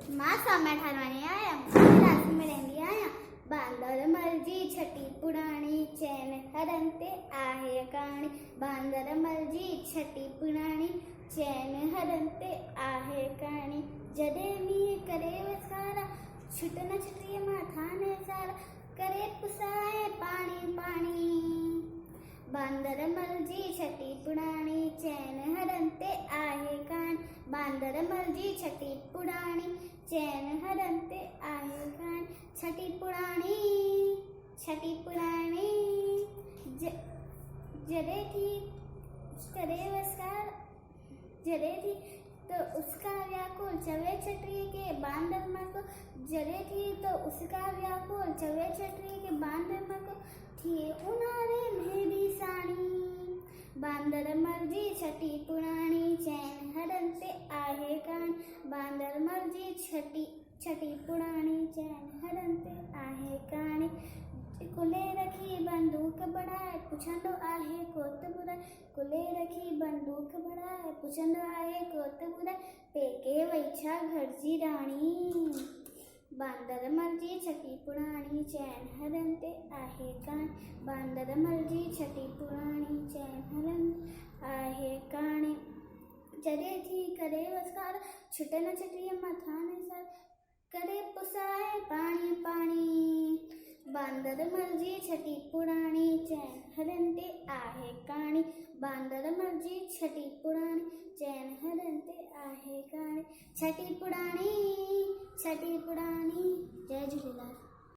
मां साम्या ठारवाणी आया रासी में रहंदी आया बांदर मलजी छठी पुराणी चैन हरन ते आहे कहाणी बांदर मलजी छठी पुराणी चैन हरन ते आहे कहाणी जडे मी करे वसारा छुट न छुटिए माथा ने सारा करे पुसाए पानी पानी बांदर मलजी छठी पुराणी चैन हरन ते आहे कहाणी बांदर मलजी छठी पुराणी चैन हरन ते आहे कहाणी छठी पुराणी जड़े थी करे वस्कार जड़े थी तो उसका व्याकुल चवे छटरी के बांदर माँ को जड़े थी तो उसका व्याकुल चवे छटरी के बांदर माँ को थी उनारे में भी साणी बांदर मलजी छठी पुराणी चैन हरन ते आहे कहाणी बांदर मलजी छठी पुराणी चैन हरन ते आहे कहाणी कुले रखी बंदूक बढ़ाए पुछंदो आहे कोत बुराए कुले रखी बंदूक बढ़ाए पुछंदो आहे कोत बुराए पेके वैछा घरजी राणी बांदर मलजी छठी पुराणी चैन हरन ते आहे कहाणी बांदर मलजी छठी पुराणी चैन हरन आहे कहाणी जड़े थी करे वस्कार छुटे न छटिए माथा ने सर करे पुसाए पानी पानी बांदर मलजी छठी पुराणी चैन हरन ते आहे कहाणी बांदर मलजी छठी पुराणी चैन हरन ते आहे कहाणी छठी पुराणी जय झूलेलाल।